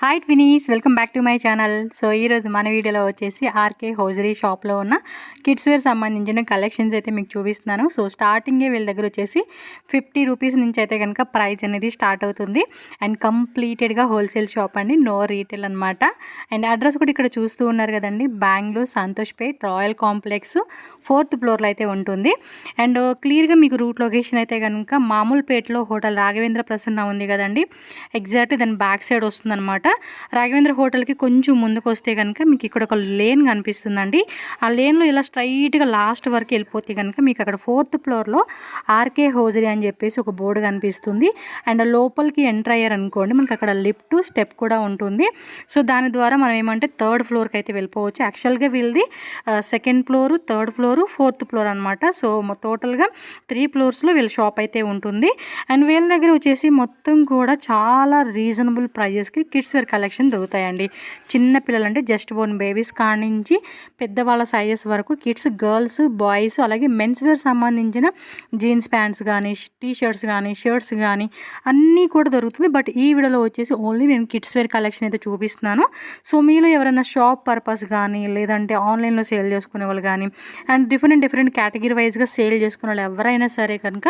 Hi twinnies, welcome back to my channel. So ఈరోజు మన వీడియోలో వచ్చేసి ఆర్కే హోజరీ షాప్లో ఉన్న కిడ్స్ వేర్ సంబంధించిన కలెక్షన్స్ అయితే మీకు చూపిస్తున్నాను. సో స్టార్టింగే వీళ్ళ దగ్గర వచ్చేసి 50 రూపీస్ నుంచి అయితే కనుక ప్రైస్ అనేది స్టార్ట్ అవుతుంది. అండ్ కంప్లీటెడ్గా హోల్సేల్ షాప్ అండి, నో రీటైల్ అనమాట. అండ్ అడ్రస్ కూడా ఇక్కడ చూస్తూ ఉన్నారు కదండి, బెంగళూరు సంతోష్పేట్ రాయల్ కాంప్లెక్స్ 4th ఫ్లోర్లో అయితే ఉంటుంది. అండ్ క్లియర్గా మీకు రూట్ లొకేషన్ అయితే కనుక మామూలుపేటలో హోటల్ రాఘవేంద్ర ప్రసన్న ఉంది కదండి, ఎగ్జాక్ట్లీ దాని బ్యాక్ సైడ్ వస్తుంది అనమాట. రాఘవేంద్ర హోటల్కి కొంచెం ముందుకు వస్తే కనుక మీకు ఇక్కడ ఒక లేన్ కనిపిస్తుందండి. ఆ లేన్లో ఇలా స్ట్రైట్గా లాస్ట్ వరకు వెళ్ళిపోతే కనుక మీకు అక్కడ 4th ఫ్లోర్లో ఆర్కే హోజరీ అని చెప్పేసి ఒక బోర్డు కనిపిస్తుంది. అండ్ లోపలికి ఎంటర్ అయ్యారనుకోండి, మనకి అక్కడ లిఫ్ట్ స్టెప్ కూడా ఉంటుంది. సో దాని ద్వారా మనం ఏమంటే 3rd ఫ్లోర్కి అయితే వెళ్ళిపోవచ్చు. యాక్చువల్గా వీళ్ళది 2nd floor, 3rd floor, 4th floor అనమాట. సో టోటల్గా 3 ఫ్లోర్స్లో వీళ్ళ షాప్ అయితే ఉంటుంది. అండ్ వీళ్ళ దగ్గర వచ్చేసి మొత్తం కూడా చాలా రీజనబుల్ ప్రైజెస్కి కిడ్స్ వేర్ కలెక్షన్ దొరుకుతాయండి. చిన్న పిల్లలు అంటే జస్ట్ బోర్న్ బేబీస్ కాడి నుంచి పెద్దవాళ్ళ సైజెస్ వరకు కిడ్స్, గర్ల్స్, బాయ్స్, అలాగే మెన్స్ వేర్ సంబంధించిన జీన్స్ ప్యాంట్స్ కానీ, టీ షర్ట్స్ కానీ, షర్ట్స్ కానీ అన్నీ కూడా దొరుకుతుంది. బట్ ఈ వీడియోలో వచ్చేసి ఓన్లీ నేను కిడ్స్ వేర్ కలెక్షన్ అయితే చూపిస్తున్నాను. సో మీలో ఎవరైనా షాప్ పర్పస్ కానీ, లేదంటే ఆన్లైన్లో సేల్ చేసుకునే వాళ్ళు కానీ, అండ్ డిఫరెంట్ కేటగిరీ వైజ్గా సేల్ చేసుకునే వాళ్ళు ఎవరైనా సరే కనుక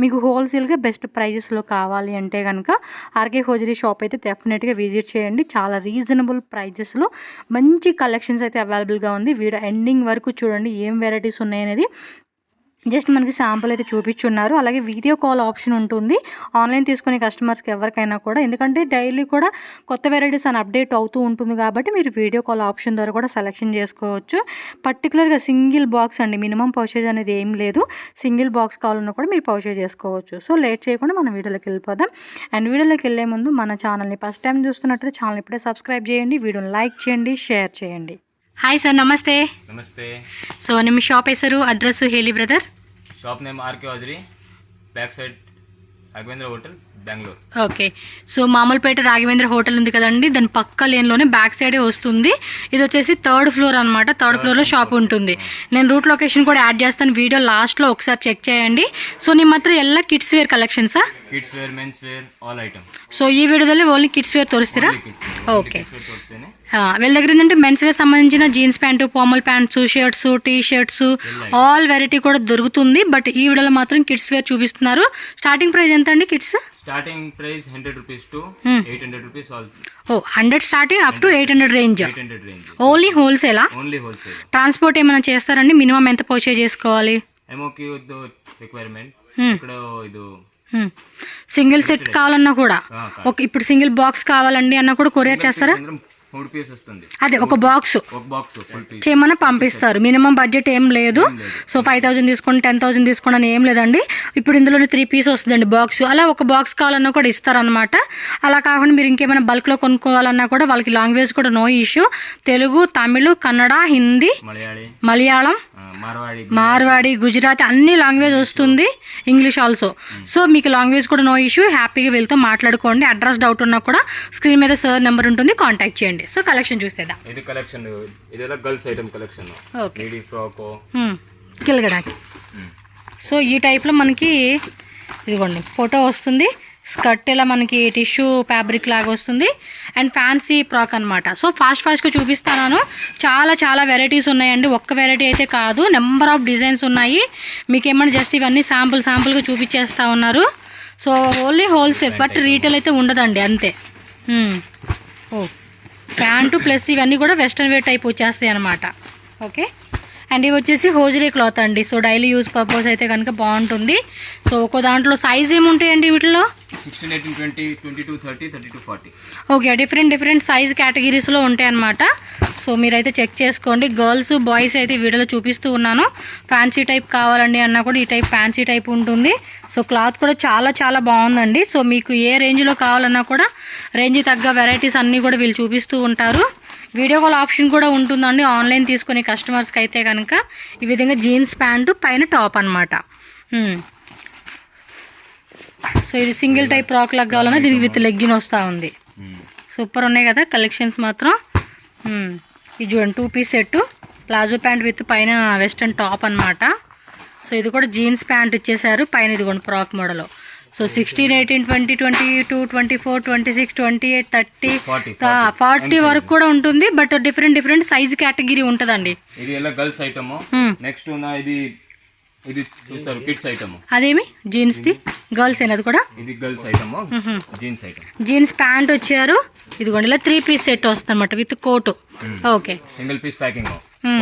మీకు హోల్సేల్గా బెస్ట్ ప్రైజెస్లో కావాలి అంటే కనుక ఆర్కే హోజరీ షాప్ అయితే డెఫినెట్గా విజిట్ చేయండి. చాలా రీజనబుల్ ప్రైజెస్లో మంచి కలెక్షన్స్ అయితే అవైలబుల్గా ఉంది. వీడియో ఎండింగ్ వరకు చూడండి ఏం వెరైటీస్ ఉన్నాయనేది. జస్ట్ మనకి శాంపుల్ అయితే చూపించున్నారు. అలాగే వీడియో కాల్ ఆప్షన్ ఉంటుంది ఆన్లైన్ తీసుకునే కస్టమర్స్కి ఎవరికైనా కూడా, ఎందుకంటే డైలీ కూడా కొత్త వెరైటీస్ అని అప్డేట్ అవుతూ ఉంటుంది కాబట్టి మీరు వీడియో కాల్ ఆప్షన్ ద్వారా కూడా సెలెక్షన్ చేసుకోవచ్చు. పర్టికులర్గా సింగిల్ బాక్స్ అండి, మినిమం పర్చేజ్ అనేది ఏం లేదు. సింగిల్ బాక్స్ కావాలన్నా కూడా మీరు పర్చేజ్ చేసుకోవచ్చు. సో లేట్ చేయకుండా మనం వీడియోలోకి వెళ్ళిపోదాం. అండ్ వీడియోలోకి వెళ్ళే ముందు మన ఛానల్ని ఫస్ట్ టైం చూస్తున్నట్లయితే ఛానల్ ఇప్పుడే సబ్స్క్రైబ్ చేయండి, వీడియోని లైక్ చేయండి, షేర్ చేయండి. హాయ్ సార్, నమస్తే. నమస్తే. సో ನಿಮ್ಮ ಶಾಪ್ ಹೆಸರು, ಅಡ್ರೆಸ್ಸು ಹೇಳಿ brother. Shop name RK hosiery, back side Raghavendra hotel, Bengaluru. Okay. So Mamulpet Raghavendra hotel ఉంది కదండి, దాని పక్క లేన్లోనే బ్యాక్ సైడే వస్తుంది. ఇది వచ్చేసి 3rd ఫ్లోర్ అనమాట. 3rd ఫ్లోర్లో షాప్ ఉంటుంది. నేను రూట్ లొకేషన్ కూడా యాడ్ చేస్తాను వీడియో లాస్ట్లో, ఒకసారి చెక్ చేయండి. ಸೊ ನಿಮ್ಮ ಹತ್ರ ಎಲ್ಲ ಕಿಡ್ಸ್ ವೇರ್ ಕಲೆಕ್ಷನ್ಸಾ? Kids wear, men's wear, all item. So ಈ ವಿಡಿಯೋದಲ್ಲಿ ಓನ್ಲಿ ಕಿಡ್ಸ್ ವೇರ್ ತೋರಿಸ್ತೀರಾ? ఓకే. వీళ్ళ దగ్గర ఏంటంటే మెన్స్ వేర్ సంబంధించిన jeans pant, formal pants, shirts, T shirts, all variety కూడా దొరుకుతుంది. బట్ ఈ వీడియోలో మాత్రం కిడ్స్ వేర్ చూపిస్తున్నారు. స్టార్టింగ్ ప్రైస్ ఎంత అండి kids? Starting price 100 rupees to 800 rupees all. 100 starting up to 800 range. 800 range. Only హోల్సేలా? Only wholesale. ట్రాన్స్పోర్ట్ ఏమైనా చేస్తారండి? మినిమం ఎంత పర్చేజ్ చేసుకోవాలి? MOQ requirement. ఇక్కడ ఇది సింగిల్ సెట్ కావాలన్నా కూడా, ఇప్పుడు సింగిల్ బాక్స్ కావాలండి అన్నా కూడా కొరియర్ చేస్తారా? 3 పీస్ వస్తుంది. అదే ఒక బాక్స్ ఫుల్ పీస్ చేయమని పంపిస్తారు. మినిమం బడ్జెట్ ఏం లేదు. సో 5000 తీసుకోండి, 10,000 తీసుకోండి అని ఏం లేదండి. ఇప్పుడు ఇందులోనే 3 పీస్ వస్తుందండి బాక్స్. అలా ఒక బాక్స్ కావాలన్నా కూడా ఇస్తారనమాట. అలా కాకుండా మీరు ఇంకేమైనా బల్క్లో కొనుక్కోవాలన్నా కూడా వాళ్ళకి లాంగ్వేజ్ కూడా నో ఇష్యూ. తెలుగు, తమిళ్, కన్నడ, హిందీ, మలయాళం, మార్వాడి, గుజరాతీ అన్ని లాంగ్వేజ్ వస్తుంది, ఇంగ్లీష్ ఆల్సో. సో మీకు లాంగ్వేజ్ కూడా నో ఇష్యూ, హ్యాపీగా వీళ్ళతో మాట్లాడుకోండి. అడ్రస్ డౌట్ ఉన్నా కూడా స్క్రీన్ మీద సార్ నెంబర్ ఉంటుంది, కాంటాక్ట్ చేయండి. సో కలెక్షన్ చూసేదా? ఇది కలెక్షన్, ఇదేలా girls item collection. Okay. Lady frock, కిలగడానికి. సో ఈ టైప్లో మనకి ఇదిగోండి ఫోటో వస్తుంది. స్కర్ట్ ఇలా మనకి టిష్యూ ఫ్యాబ్రిక్ లాగా వస్తుంది. అండ్ ఫ్యాన్సీ ఫ్రాక్ అనమాట. సో ఫాస్ట్గా చూపిస్తాను. చాలా వెరైటీస్ ఉన్నాయండి. ఒక్క వెరైటీ అయితే కాదు, నెంబర్ ఆఫ్ డిజైన్స్ ఉన్నాయి. మీకు ఏమన్నా జస్ట్ ఇవన్నీ శాంపుల్గా చూపించేస్తా ఉన్నారు. So only wholesale, but retail అయితే ఉండదండి, అంతే. ఓ ప్యాంటు ప్లస్ ఇవన్నీ కూడా వెస్ట్రన్ వేర్ టైప్ వచ్చేస్తాయి అనమాట. ఓకే. అండ్ ఇవి వచ్చేసి హోజరీ క్లాత్ అండి. సో డైలీ యూజ్ పర్పస్ అయితే కనుక బాగుంటుంది. సో ఒక్కో దాంట్లో సైజ్ ఏముంటాయండి వీటిలో? 16, 18, 20, 22, 30, 32, 40. ఓకే. డిఫరెంట్ సైజ్ కేటగిరీస్లో ఉంటాయి అన్నమాట. సో మీరైతే చెక్ చేసుకోండి. గర్ల్స్, బాయ్స్ అయితే వీడియోలో చూపిస్తూ ఉన్నాను. ఫ్యాన్సీ టైప్ కావాలండి అన్నా కూడా ఈ టైప్ ఫ్యాన్సీ టైప్ ఉంటుంది. సో క్లాత్ కూడా చాలా బాగుందండి. సో మీకు ఏ రేంజ్లో కావాలన్నా కూడా రేంజ్ తగ్గ వెరైటీస్ అన్నీ కూడా వీళ్ళు చూపిస్తూ ఉంటారు. వీడియో కాల్ ఆప్షన్ కూడా ఉంటుందండి ఆన్లైన్ తీసుకునే కస్టమర్స్కి అయితే కనుక. ఈ విధంగా జీన్స్ ప్యాంటు, పైన టాప్ అనమాట. సో ఇది సింగిల్ టైప్ ఫ్రాక్ లాగా కావాలన్నా దీనికి విత్ లెగ్గిన్ వస్తూ ఉంది. సూపర్ ఉన్నాయి కదా కలెక్షన్స్ మాత్రం. ఇది చూడండి 2 piece set, palazzo pant with పైన వెస్ట్రన్ టాప్ అనమాట. సో ఇది కూడా జీన్స్ ప్యాంట్ ఇచ్చేసారు, పైన ఇదిగోండి ఫ్రాక్ మోడల్. సో 16, 18, 20, 22, 24, 26, 28, 30, 40 40 వరకు కూడా ఉంటుంది. బట్ డిఫరెంట్ సైజ్ కేటగిరీ ఉంటుందండి. ఇది ఎలా గర్ల్స్ ఐటమ్. నెక్స్ట్ ఉన్న ఇది చూస్తారు కిడ్స్ ఐటమ్. అదేమి జీన్స్ ది గర్ల్స్ అయినది కూడా. ఇది girls item, jeans item. Jeans pant వచ్చారు. ఇదిగోండి ఇలా 3 పీస్ సెట్ వస్తుంది అనమాట with coat. Okay, single piece packing,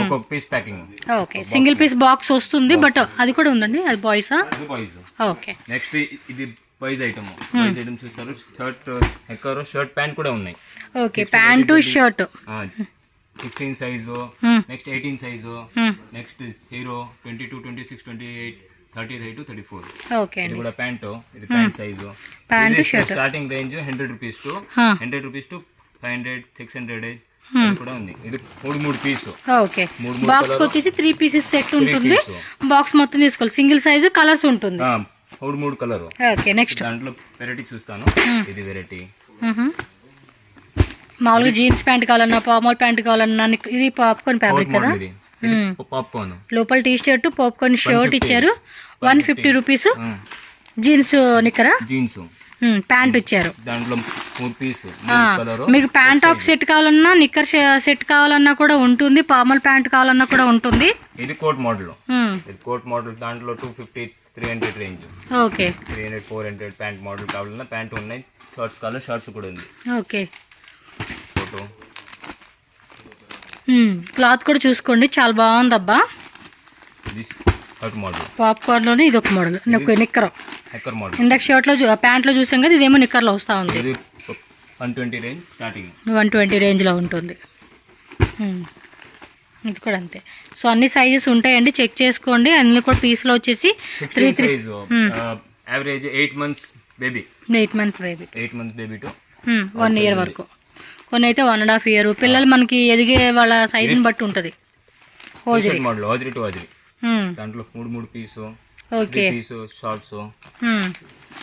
ఒక్కొక్క piece packing. Okay, single piece box వస్తుంది. బట్ అది కూడా ఉందండి. అది బాయ్సా? బాయ్స్. ఓకే, నెక్స్ట్ ఇది బాయ్స్ ఐటమ్. బాయ్స్ ఐటమ్ చూస్తారు. షర్ట్ ప్యాంట్ కూడా ఉన్నాయి. Okay, pant shirt 16 size, next 18 size, next 0, 22, 26, 28, 30, 34. Okay, ఇది కూడా ప్యాంట్. ఇది pant size. Pant shirt starting range 100 rupees to 500, 600 కూడా ఉంది. ఇది 3 పీస్. ఓకే, బాక్స్ వచ్చేసి 3 పీసెస్ సెట్ ఉంటుంది. బాక్స్ మొత్తం తీసుకోవాలి. సింగిల్ సైజు కలర్స్ ఉంటుంది. 3 కలర్. ఓకే, నెక్స్ట్ దాంట్లో వెరైటీ చూస్తాను. ఇది వెరైటీ మామూలుగా జీన్స్ ప్యాంట్ కావాలన్నా, పామోల్ ప్యాంట్ కావాలన్నా. ఇది పాప్కార్న్ ఫ్యాబ్రిక్ కదా. పాప్కార్న్ లోపల టీ షర్ట్, పాప్కార్న్ షర్ట్ ఇచ్చారు. 150 రూపీస్. జీన్స్ నిక్కరా, జీన్స్ ప్యాంట్ ఇచ్చారు. దాంట్లో 3 పీస్. మీకు ప్యాంట్ టాప్ సెట్ కావాలన్నా, నిక్కర్ సెట్ కావాలన్నా కూడా ఉంటుంది. పామల్ ప్యాంట్ కావాలన్నా కూడా ఉంటుంది. ఇది కోట్ మోడల్. ఇది కోట్ మోడల్. దాంట్లో 250, 300 రేంజ్. ఓకే, 300, 400 ప్యాంట్ మోడల్ కావాలన్నా ప్యాంట్ ఉన్నాయి. షార్ట్స్ కావాలి, షార్ట్స్ కూడా ఉంది. ఓకే, ఫోటో క్లాత్ కూడా చూసుకోండి, చాలా బాగుంది అబ్బా. ఇది షర్ట్ మోడల్. పాప్కార్న్ లోనే ఇది ఒక మోడల్. నిక్కర్ మోడల్. ఇందాక షర్ట్ లో ప్యాంట్ లో చూసాం కదా. ఇదేమో నిక్కర్ లో వస్తా ఉంది. 120 రేంజ్ స్టార్టింగ్. 120 రేంజ్ లో ఉంటుంది. ఇది కూడా అంతే. సో అన్ని సైజెస్ ఉంటాయండి, చెక్ చేసుకోండి. అన్ని కూడా పీస్ లో వచ్చేసి 3 average 8 months baby. 8 months baby. 8 months baby to 1 year వరకు. కొన్ని అయితే 1.5 ఇయర్. పిల్లలు మనకి ఎదిగే వాళ్ళ సైజుని బట్టి ఉంటుంది. Hosiery model. Hosiery to hosiery. దాంట్లో 3 piece. Okay, piece shorts.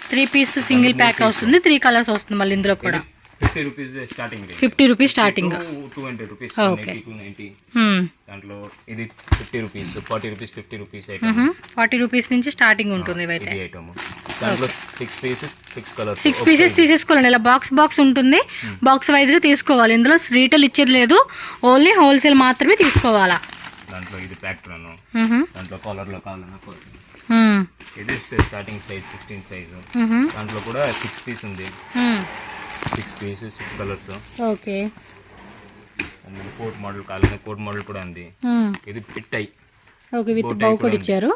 3 piece single pack వస్తుంది. 3 కలర్స్ వస్తుంది మళ్ళీ ఇందులో కూడా. 50 rupees starting. 50 rupees starting. 200 rupees. Okay, 90. దాంట్లో ఇది 50 రూపీస్, 40 రూపీస్, 50 రూపీస్ 40 రూపీస్ నుంచి స్టార్టింగ్ ఉంటుంది ఇవైతే. దాంట్లో 6 పీసెస్, 6 కలర్స్. 6 పీసెస్ తీసేసుకోవాలండి. ఇలా బాక్స్ ఉంటుంది. బాక్స్ వైజ్ గా తీసుకోవాలి. ఇందులో రీటైల్ ఇచ్చేది లేదు, ఓన్లీ హోల్సేల్ మాత్రమే తీసుకోవాలా. దాంట్లో ఇది ప్యాక్టర్న్. దాంట్లో కాలర్ లో కావాలన్నా ఇది స్టార్టింగ్ సైజ్ 16 సైజు. దాంట్లో కూడా 6 పీస్ ఉంది. 6 piece, 6 colours. Okay, coat model కావాలన్నా కోట్ మోడల్ కూడా ఉంది. ఇది పిట్ అయి. ఓకే, విత్ బౌ కూడా ఇచ్చారు.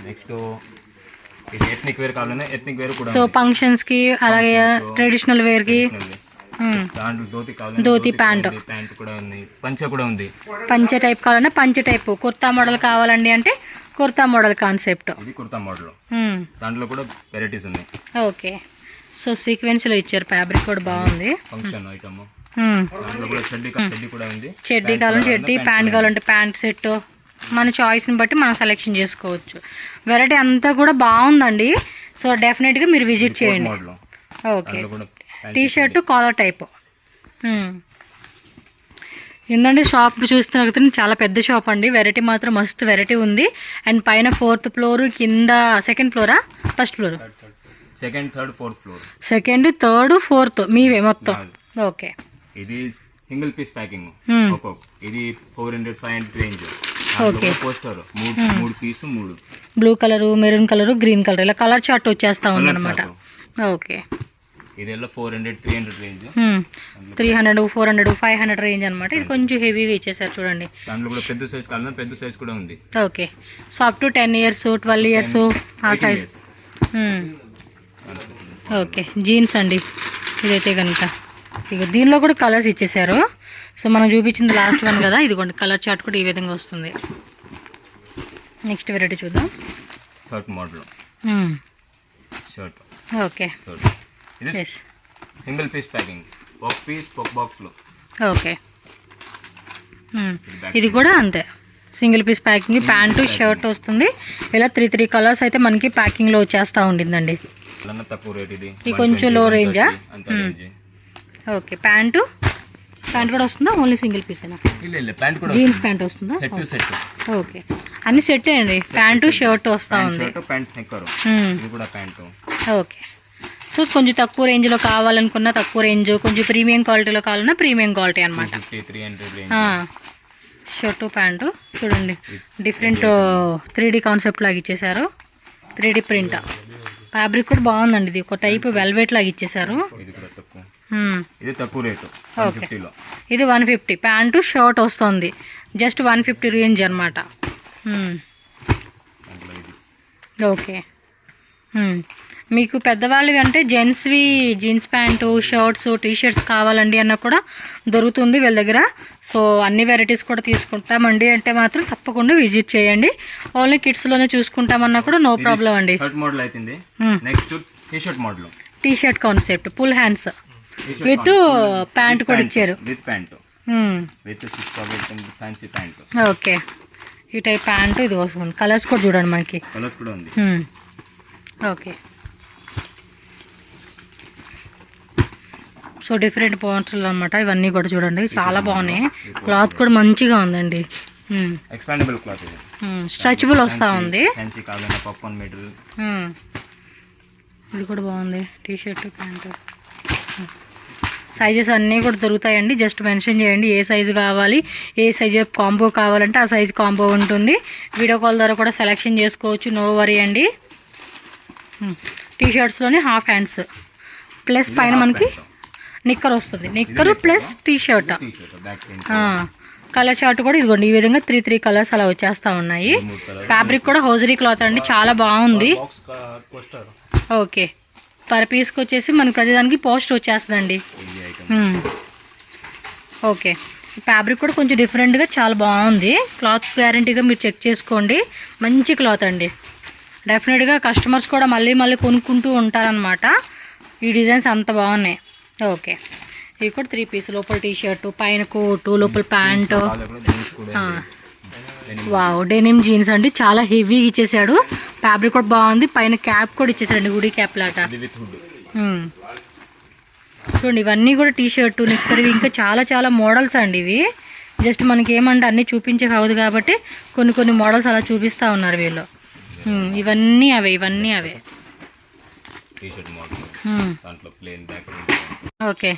నెక్స్ట్ ఇది ఎథ్నిక్ వేర్ కావాలన్నా ఎథ్నిక్ వేర్ కూడా. సో ఫంక్షన్స్ కి అలాగే ట్రెడిషనల్ వేర్ కి. దాంట్లో ధోతి కావాలన్నా ధోతి ప్యాంట్ కూడా ఉంది. పంచ కూడా ఉంది. పంచ టైప్ కావాలన్నా పంచ టైప్. కుర్తా మోడల్ కావాలండి అంటే కుర్తా మోడల్ కాన్సెప్ట్. ఇది కుర్తా మోడల్. దాంట్లో కూడా వెరైటీస్ ఉన్నాయి. ఓకే, సో సీక్వెన్స్ లో ఇచ్చారు. ఫ్యాబ్రిక్ కూడా బాగుంది. Function item. దాంట్లో కూడా చెడ్డీ కూడా ఉంది. చెడ్డీ కావాలంటే చెడ్డీ, ప్యాంట్ కావాలంటే ప్యాంట్ సెట్. మన చాయిస్ని బట్టి మనం సెలెక్షన్ చేసుకోవచ్చు. వెరైటీ అంతా కూడా బాగుందండి. సో డెఫినెట్గా మీరు విజిట్ చేయండి. Okay, T shirt collar type. ఏంటంటే షాప్ చూస్తున్న చాలా పెద్ద షాప్ అండి. వెరైటీ మాత్రం మస్తు వెరైటీ ఉంది. అండ్ పైన 4th ఫ్లోర్, కింద 2nd flora, 1st floor, 2nd, 3rd, 4th floor. 2nd, 3rd, 4th మీవే మొత్తం. ఓకే, ఇది సింగిల్ పీస్ ప్యాకింగ్. ఇది 400, 500 range. Okay, poster 3 piece 3. Blue colour, maroon colour, green colour ఇలా కలర్ చార్ట్ వచ్చేస్తా ఉంది అనమాట. ఓకే, ఇది 400, 300 రేంజ్. 300, 400, 500 రేంజ్ అనమాట. ఇది కొంచెం హెవీగా ఇచ్చేసారు చూడండి. దాంట్లో కూడా పెద్ద సైజ్ కావాలన్నా పెద్ద సైజ్ కూడా ఉంది. Okay, so up to 10 years, 12 years ఆ సైజ్. ఓకే, జీన్స్ అండి ఇదైతే కనుక. ఇక దీనిలో కూడా కలర్స్ ఇచ్చేసారు. సో మనం చూపించింది లాస్ట్ వన్ కదా. ఇదిగోండి కలర్ చార్ట్ కూడా ఈ విధంగా వస్తుంది. నెక్స్ట్ వెరైటీ చూద్దాం. Shirt model. Shirt. Okay, single piece packing. ఒక పీస్ ఒక బాక్స్ లో. ఓకే, ఇది కూడా అంతే single piece packing. Pant shirt వస్తుంది. ఇలా 3 కలర్స్ అయితే మనకి ప్యాకింగ్ లో వచ్చేస్తా ఉండిందండి. తక్కువ రేట్. ఇది కొంచెం లో రేంజా. ఓకే, ప్యాంటు ప్యాంట్ కూడా వస్తుందా, ఓన్లీ సింగిల్ పీసేనా? ಇಲ್ಲ ಪ್ಯಾಂಟ್ ಕೂಡ జీన్స్ ప్యాంట్ వస్తుందా? ಸೆಟ್ ಟು ಸೆಟ್ ఓకే, అన్ని సెట్ అండి. ప్యాంటు షర్ట్ వస్తూ ఉంది. ಶರ್ಟ್ ಪ್ಯಾಂಟ್ ನೆಕ್ಕರು ఇది కూడా ప్యాంటు. ఓకే, సో కొంచెం తక్కువ రేంజ్లో కావాలనుకున్నా తక్కువ రేంజ్, కొంచెం ప్రీమియం క్వాలిటీలో కావాలన్నా ప్రీమియం క్వాలిటీ అనమాట. 300 రేంజ్ షర్టు ప్యాంటు చూడండి, డిఫరెంట్ 3D కాన్సెప్ట్ లాగా ఇచ్చేసారు. 3D ప్రింట్, ఫ్యాబ్రిక్ కూడా బాగుందండి. ఇది ఒక టైప్ వెల్వెట్ లాగా ఇచ్చేసారు. ఇది కూడా తక్కువ, ఇది తక్కువ రేటు. ఓకే, ఇది 150 ప్యాంటు షర్ట్ వస్తుంది. జస్ట్ 150 రేంజ్ అనమాట. ఓకే, మీకు పెద్దవాళ్ళవి అంటే జెంట్స్వి జీన్స్ ప్యాంటు, షర్ట్స్, టీషర్ట్స్ కావాలండి అన్న కూడా దొరుకుతుంది వీళ్ళ దగ్గర. సో అన్ని వెరైటీస్ కూడా తీసుకుంటామండి అంటే మాత్రం తప్పకుండా విజిట్ చేయండి. ఓన్లీ కిడ్స్లోనే చూసుకుంటామన్నా కూడా నో ప్రాబ్లం అండి. మోడల్ అవుతుంది. Next T-shirt model, T-shirt concept full hands with pant కూడా ఇచ్చారు. With pant, with fancy pant. Okay, ఈ టైప్ ప్యాంటు ఇది వస్తుంది. కలర్స్ కూడా చూడండి, మనకి కలర్స్ కూడా ఉంది. ఓకే, సో డిఫరెంట్ పాయింట్స్ అనమాట. ఇవన్నీ కూడా చూడండి, చాలా బాగున్నాయి. క్లాత్ కూడా మంచిగా ఉందండి. ఎక్స్పాండబుల్ క్లాత్, స్ట్రెచబుల్ వస్తూ ఉంది. ఫ్యాన్సీ కావాలన్నా పాప్కార్న్ మెటీరియల్. ఇది కూడా బాగుంది. టీషర్ట్ ప్యాంటు సైజెస్ అన్నీ కూడా దొరుకుతాయండి. జస్ట్ మెన్షన్ చేయండి ఏ సైజు కావాలి, ఏ సైజు కాంబో కావాలంటే ఆ సైజు కాంబో ఉంటుంది. వీడియో కాల్ ద్వారా కూడా సెలెక్షన్ చేసుకోవచ్చు, నో వరీ అండి. టీషర్ట్స్లోనే హాఫ్ హ్యాండ్స్ ప్లస్ పైన మనకి నిక్కర్ వస్తుంది. నిక్కరు ప్లస్ టీషర్ట్, కలర్ చార్ట్ కూడా ఇదిగోండి ఈ విధంగా 3 కలర్స్ అలా వచ్చేస్తూ ఉన్నాయి. ఫ్యాబ్రిక్ కూడా హోజరీ క్లాత్ అండి, చాలా బాగుంది. ఓకే, పర్ పీస్కి వచ్చేసి మనకి ప్రతిదానికి పోస్ట్ వచ్చేస్తుందండి. ఓకే, ఫ్యాబ్రిక్ కూడా కొంచెం డిఫరెంట్గా చాలా బాగుంది. క్లాత్ గ్యారంటీగా మీరు చెక్ చేసుకోండి, మంచి క్లాత్ అండి. డెఫినెట్గా కస్టమర్స్ కూడా మళ్ళీ మళ్ళీ కొనుక్కుంటూ ఉంటారనమాట. ఈ డిజైన్స్ అంత బాగున్నాయి. ఓకే, ఇవి కూడా 3 పీస్, లోపల టీషర్ట్, పైన కోటు, లోపల ప్యాంటు. వావ్, డెనిమ్ జీన్స్ అండి, చాలా హెవీగా ఇచ్చేసాడు. ఫ్యాబ్రిక్ కూడా బాగుంది. పైన క్యాప్ కూడా ఇచ్చేసాడండి, హుడీ క్యాప్ లాగా. చూడండి, ఇవన్నీ కూడా టీషర్టు, నిక్కర్వి, ఇంకా చాలా చాలా మోడల్స్ అండి ఇవి. జస్ట్ మనకి ఏమంటే అన్నీ చూపించే అవ్వదు కాబట్టి కొన్ని మోడల్స్ అలా చూపిస్తూ ఉన్నారు వీళ్ళు. ఇవన్నీ అవే. ఓకే,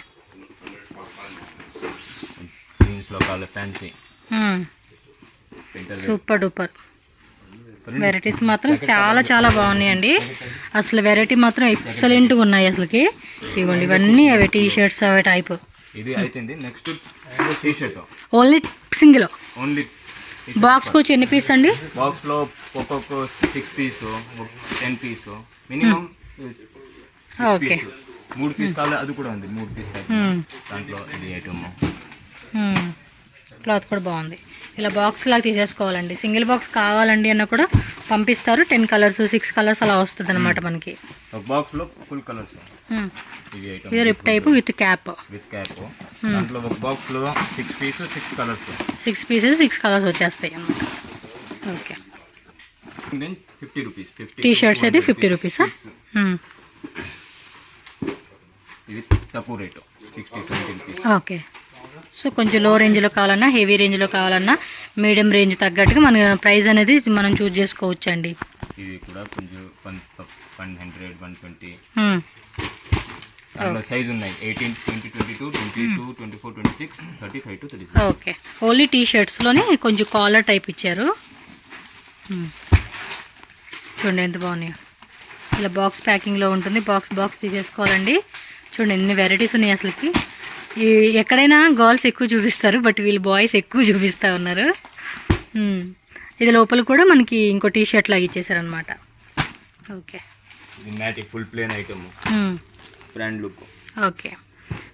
సూపర్ డూపర్ వెరైటీస్ మాత్రం చాలా చాలా బాగున్నాయండి. అసలు వెరైటీ మాత్రం ఎక్సలెంట్గా ఉన్నాయి అసలుకి. ఇవ్వండి, ఇవన్నీ అవే టీషర్ట్స్ అవే టైప్. ఇది అయిపోయింది. Next T-shirt only single. Only బాక్స్కి వచ్చి ఎన్ని పీస్ అండి? బాక్స్లో ఒక్కొక్క 6 piece, 10 piece minimum. Okay, 3 piece కావాలి, అది కూడా ఉంది. 3 పీస్ దాంట్లో ఇది ఐటమ్. క్లాత్ కూడా బాగుంది. ఇలా బాక్స్ లాగా తీసేసుకోవాలండి. సింగిల్ బాక్స్ కావాలండి అన్న కూడా పంపిస్తారు. 10 కలర్స్ 6 కలర్స్ అలా వస్తుంది అనమాట మనకి. బాక్స్లో ఫుల్ కలర్స్. ఇది రిప్ టైప్ విత్ క్యాప్. దాంట్లో ఒక బాక్స్లో 6 పీస్ 6 కలర్స్. 6 పీసెస్ 6 కలర్స్ వచ్చేస్తాయి అన్నమాట. Okay, 50 rupees. టీ షర్ట్స్ అయితే 50 రూపీసా? ఇది తక్కువ రేటు, 60-70 రూపీస్. ఓకే, సో కొంచెం లో రేంజ్లో కావాలన్నా, హెవీ రేంజ్లో కావాలన్నా, మీడియం రేంజ్ తగ్గట్టుగా మన ప్రైస్ అనేది మనం చూస్ చేసుకోవచ్చు అండి. ఇది కూడా కొంచెం 100, 120 సైజ్ ఉన్నాయి. 18, 20, 22, 22, 24, 26, 35 to 36. ఓకే, ఓన్లీ టీ షర్ట్స్లోనే కొంచెం కాలర్ టైప్ ఇచ్చారు. చూడండి ఎంత బాగున్నాయో. ఇలా బాక్స్ ప్యాకింగ్లో ఉంటుంది. బాక్స్ తీసేసుకోవాలండి. చూడండి ఎన్ని వెరైటీస్ ఉన్నాయి అసలుకి. ఎక్కడైనా గర్ల్స్ ఎక్కువ చూపిస్తారు, బట్ వీళ్ళు బాయ్స్ ఎక్కువ చూపిస్తూ ఉన్నారు. ఇది లోపల కూడా మనకి ఇంకో టీ షర్ట్ లాగా ఇచ్చేసారనమాట. Okay, full plain item, brand look. Okay,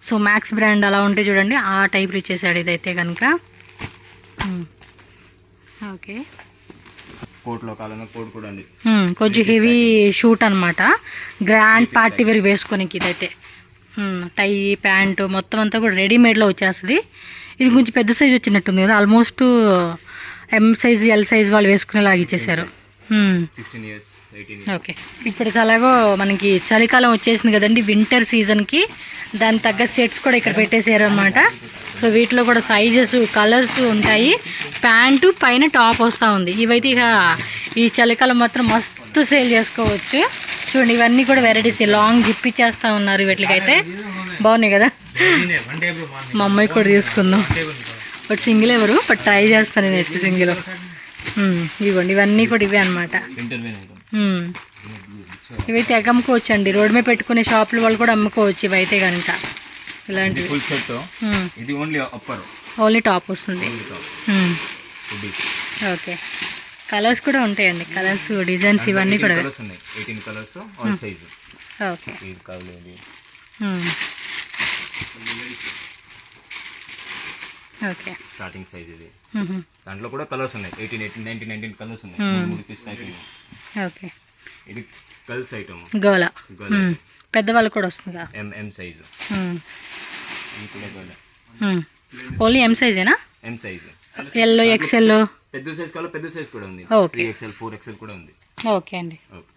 so Max brand అలా ఉంటే చూడండి ఆ టైప్ ఇచ్చేసాడు ఇదైతే కనుక. ఓకే, కోట్లో కావాలన్నా కోట్ కూడా ఉంది. కొంచెం హెవీ షూట్ అనమాట, గ్రాండ్ పార్టీ వేర్ వేసుకోనికి. ఇదైతే టై ప్యాంటు మొత్తం అంతా కూడా రెడీమేడ్లో వచ్చేస్తుంది. ఇది కొంచెం పెద్ద సైజ్ వచ్చినట్టుంది కదా, almost M size L size వాళ్ళు వేసుకునేలాగా ఇచ్చేసారు. 16 years 18 ఓకే, ఇప్పుడు అలాగో మనకి చలికాలం వచ్చేసింది కదండి, వింటర్ సీజన్కి దాని తగ్గ సెట్స్ కూడా ఇక్కడ పెట్టేశారు అనమాట. సో వీటిలో కూడా సైజెస్ కలర్స్ ఉంటాయి. ప్యాంటు పైన టాప్ వస్తూ ఉంది. ఇవైతే ఇక ఈ చలికాలం మాత్రం మస్తు సేల్ చేసుకోవచ్చు. చూడండి, ఇవన్నీ కూడా వెరైటీస్ లాంగ్ జిప్ ఇచ్చేస్తూ ఉన్నారు. వీటికైతే బాగున్నాయి కదా. మా అమ్మాయి కూడా తీసుకుందాం. బట్ సింగిల్ ఎవరు, బట్ ట్రై చేస్తాను నేను ఎట్టి సింగిల్. ఇవ్వండి, ఇవన్నీ కూడా ఇవే అనమాట. ఇవైతే ఎగ అమ్ముకోవచ్చు అండి. రోడ్ మీద పెట్టుకునే షాపుల వాళ్ళు కూడా అమ్ముకోవచ్చు ఇవైతే కనుక. ఇలాంటివి ఫుల్ సెట్. ఇది ఓన్లీ అప్పర్, ఓన్లీ టాప్ వస్తుంది. ఓకే, కలర్స్ కూడా ఉంటాయండి. కలర్స్ డిజైన్స్ ఇవన్నీ కూడా 18 కలర్స్ ఆల్ సైజ్. ఓకే, ఇది కావాలి. ఓకే, స్టార్టింగ్ సైజ్ ఇది. దాంట్లో కూడా కలర్స్ ఉన్నాయి. 18, 18, 19, 19 కలర్స్ ఉన్నాయి. 3 పీస్ ప్యాకింగ్. ఓకే, ఇది గర్ల్స్ ఐటమ్. గోలా పెద్దవాళ్ళు కూడా వస్తుందా? M size. ఇది కూడా గోలా. ఓన్లీ ఎం సైజేనా? M size. ఎల్లో, ఎక్సెల్, పెద్ద సైజ్ కావాలి, పెద్ద సైజ్ కూడా ఉంది. ఓకే, 3XL 4XL కూడా ఉంది. ఓకే అండి. ఓకే.